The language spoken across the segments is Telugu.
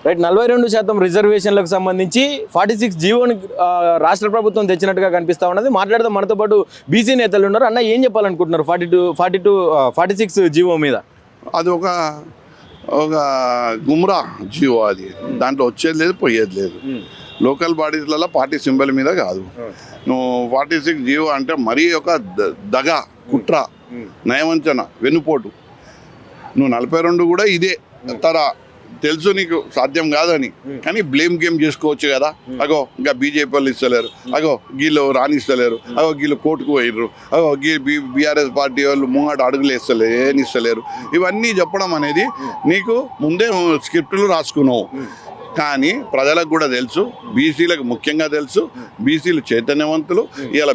రైట్ 42% రిజర్వేషన్లకు సంబంధించి 46 జీవోని రాష్ట్ర ప్రభుత్వం తెచ్చినట్టుగా కనిపిస్తా ఉన్నది. మాట్లాడదాం, మనతో పాటు బీసీ నేతలు ఉన్నారు. అన్న ఏం చెప్పాలనుకుంటున్నారు 46 జీవో మీద? అది ఒక గుమ్రా జీవో, అది దాంట్లో వచ్చేది లేదు పోయేది లేదు. లోకల్ బాడీస్లలో పార్టీ సింబల్ మీద కాదు. నువ్వు 46 జీవో అంటే మరీ ఒక దగ, కుట్ర, నయవంచన, వెన్నుపోటు. నువ్వు 42 కూడా ఇదే తర తెలుసు, నీకు సాధ్యం కాదని, కానీ బ్లేమ్ గేమ్ చేసుకోవచ్చు కదా. అగో ఇంకా బీజేపీ వాళ్ళు ఇస్తలేరు, అగో గీళ్ళు రానిస్తలేరు, అగో గీళ్ళు కోర్టుకు పోయిర్రు, అగో గీ బీఆర్ఎస్ పార్టీ వాళ్ళు ముంగట అడుగులు వేస్తలేరు, ఏనిస్తలేరు. ఇవన్నీ చెప్పడం అనేది నీకు ముందే స్క్రిప్టులు రాసుకున్నావు. కానీ ప్రజలకు కూడా తెలుసు, బీసీలకు ముఖ్యంగా తెలుసు, బీసీలు చైతన్యవంతులు. ఇవాళ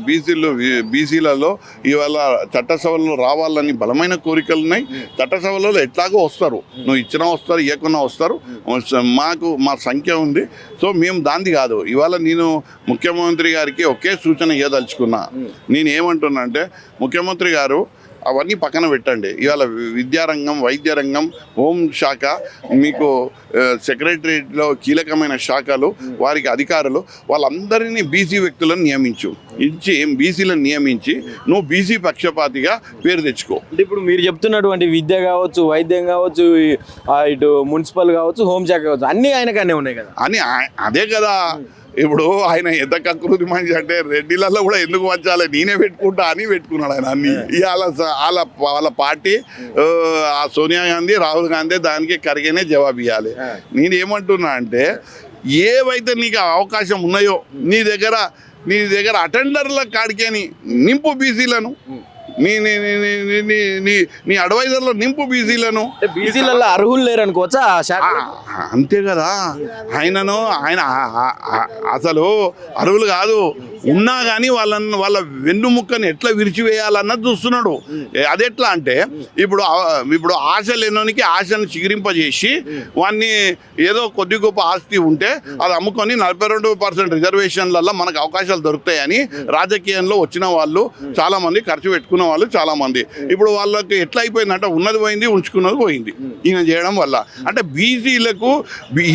బీసీలలో ఇవాళ చట్టసభలో రావాలని బలమైన కోరికలు ఉన్నాయి. చట్టసభలలో ఎట్లాగో వస్తారు, నువ్వు ఇచ్చినా వస్తారు, ఇవ్వకున్నా వస్తారు. మా సంఖ్య ఉంది. సో మేము దాంది కాదు. ఇవాళ నేను ముఖ్యమంత్రి గారికి ఒకే సూచన ఇవ్వదలుచుకున్నా. నేను ఏమంటున్నా అంటే, ముఖ్యమంత్రి గారు అవన్నీ పక్కన పెట్టండి. ఇవాళ విద్యారంగం, వైద్య రంగం, హోంశాఖ, మీకు సెక్రటరియట్లో కీలకమైన శాఖలు, వారికి అధికారులు, వాళ్ళందరినీ బీసీ వ్యక్తులను బీసీలను నియమించి నువ్వు బీసీ పక్షపాతిగా పేరు తెచ్చుకో. అంటే ఇప్పుడు మీరు చెప్తున్నటువంటి విద్య కావచ్చు, వైద్యం కావచ్చు, ఇటు మున్సిపల్ కావచ్చు, హోంశాఖ కావచ్చు, అన్నీ ఆయనకనే ఉన్నాయి కదా అని. అదే కదా ఇప్పుడు ఆయన ఎంత కకృతి మనిషి అంటే, రెడ్డిలలో కూడా ఎందుకు వచ్చాలి, నేనే పెట్టుకుంటా అని పెట్టుకున్నాడు ఆయన అన్ని. ఇవాళ వాళ్ళ పార్టీ ఆ సోనియా గాంధీ, రాహుల్ గాంధీ దానికి కరిగేనే జవాబు ఇవ్వాలి. నేనేమంటున్నా అంటే, ఏవైతే నీకు అవకాశం ఉన్నాయో నీ దగ్గర అటెండర్ల కాడికేని నింపు బీసీలను, నీ అడ్వైజర్లో నింపు బీసీలను. బీసీలలో అర్హులు లేరు అనుకోవచ్చా? అంతే కదా. ఆయన అసలు అర్హులు కాదు, ఉన్నా కానీ వాళ్ళ వెన్నుముక్కని ఎట్లా విరిచివేయాలన్నది చూస్తున్నాడు. అది ఎట్లా అంటే, ఇప్పుడు ఆశ లేనోనికి ఆశను చిగురింపజేసి వాడిని ఏదో కొద్ది గొప్ప ఆస్తి ఉంటే అది అమ్ముకొని 42% రిజర్వేషన్లలో మనకు అవకాశాలు దొరుకుతాయని రాజకీయంలో వచ్చిన వాళ్ళు చాలామంది, ఖర్చు పెట్టుకున్న వాళ్ళు చాలామంది. ఇప్పుడు వాళ్ళకి ఎట్లా అయిపోయిందంటే, ఉన్నది పోయింది, ఉంచుకున్నది పోయింది ఈయన చేయడం వల్ల. అంటే బీసీలకు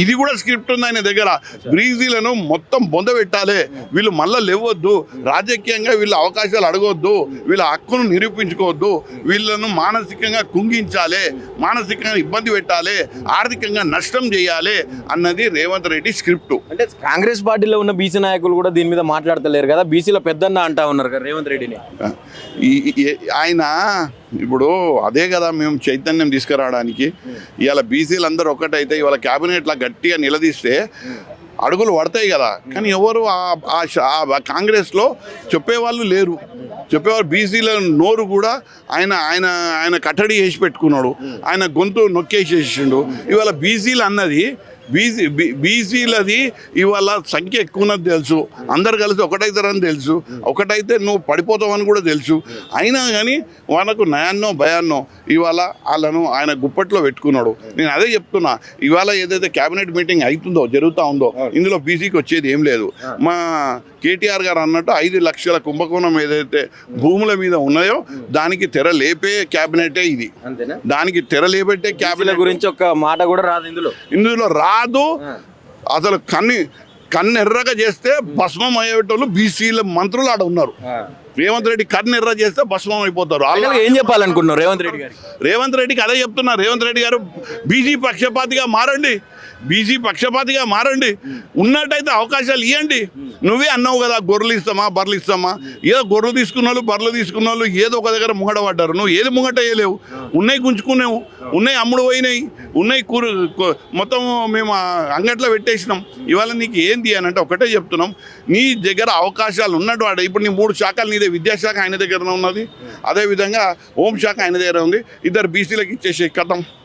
ఇది కూడా స్క్రిప్ట్ ఉంది ఆయన దగ్గర. బీసీలను మొత్తం బొంద పెట్టాలి, వీళ్ళు మళ్ళీ లేవద్దు, రాజకీయంగా వీళ్ళ అవకాశాలు అడగొద్దు, వీళ్ళ హక్కును నిరూపించుకోవద్దు, వీళ్ళను మానసికంగా కుంగించాలి, మానసికంగా ఇబ్బంది పెట్టాలి, ఆర్థికంగా నష్టం చేయాలి అన్నది రేవంత్ రెడ్డి స్క్రిప్ట్. అంటే కాంగ్రెస్ పార్టీలో ఉన్న బీసీ నాయకులు కూడా దీని మీద మాట్లాడతలేరు కదా, బీసీలో పెద్దన్న అంటా ఉన్నారు కదా రేవంత్ రెడ్డిని. ఆయన ఇప్పుడు అదే కదా మేము చైతన్యం తీసుకురావడానికి. ఇవాళ బీసీలు అందరూ ఒక్కటైతే ఇవాళ క్యాబినెట్లా గట్టిగా నిలదీస్తే అడుగులు పడతాయి కదా. కానీ ఎవరు కాంగ్రెస్లో చెప్పేవాళ్ళు లేరు. చెప్పేవారు బీసీల నోరు కూడా ఆయన కట్టడి చేసి పెట్టుకున్నాడు, ఆయన గొంతు నొక్కేసేసిండు. ఇవాళ బీసీలు అన్నది బీసీలది ఇవాళ సంఖ్య ఎక్కువ ఉన్నది తెలుసు, అందరు కలిసి ఒకటైతారని తెలుసు, ఒకటైతే నువ్వు పడిపోతావని కూడా తెలుసు. అయినా కానీ వాళ్ళకు నయాన్నో భయాన్నో ఇవాళ వాళ్ళను ఆయన గుప్పట్లో పెట్టుకున్నాడు. నేను అదే చెప్తున్నా, ఇవాళ ఏదైతే క్యాబినెట్ మీటింగ్ జరుగుతూ ఉందో ఇందులో బీసీకి వచ్చేది ఏం లేదు. మా కేటీఆర్ గారు అన్నట్టు 5 లక్షల కుంభకోణం ఏదైతే భూముల మీద ఉన్నాయో దానికి తెర లేపే క్యాబినెటే ఇది. దానికి తెర లేపెట్టే క్యాబినెట్ గురించి ఒక మాట కూడా రాదు ఇందులో రాదు. అసలు కన్నెర్రగా చేస్తే భస్మం అయ్యేటోళ్ళు బీసీల మంత్రులు ఆడ ఉన్నారు. రేవంత్ రెడ్డి కన్నెర్ర చేస్తే భస్మం అయిపోతారు. ఏం చెప్పాలనుకుంటున్నారు రేవంత్ రెడ్డి గారు? రేవంత్ రెడ్డికి అదే చెప్తున్నా. రేవంత్ రెడ్డి గారు బీసీ పక్షపాతిగా మారండి, బీసీ పక్షపాతిగా మారండి. ఉన్నట్టయితే అవకాశాలు ఇవ్వండి. నువ్వే అన్నావు కదా, గొర్రెలు ఇస్తామా బర్రెలు ఇస్తామా. ఏదో గొర్రెలు తీసుకున్న వాళ్ళు, బర్రెలు తీసుకున్న వాళ్ళు ఏదో ఒక దగ్గర ముంగట పడ్డారు. నువ్వు ఏది ముంగట వేయలేవు. ఉన్నాయి గుంజుకునేవు, ఉన్నాయి అమ్ముడు పోయినాయి, ఉన్నాయి మొత్తం మేము అంగట్లో పెట్టేసినాం. ఇవాళ నీకు ఏంది అని అంటే ఒకటే చెప్తున్నాం, నీ దగ్గర అవకాశాలు ఉన్నట్టు వాడు. ఇప్పుడు నీ 3 శాఖలు నీదే, విద్యాశాఖ ఆయన దగ్గర ఉన్నది, అదేవిధంగా హోంశాఖ ఆయన దగ్గర ఉంది. 2 బీసీలకు ఇచ్చేసే కథం.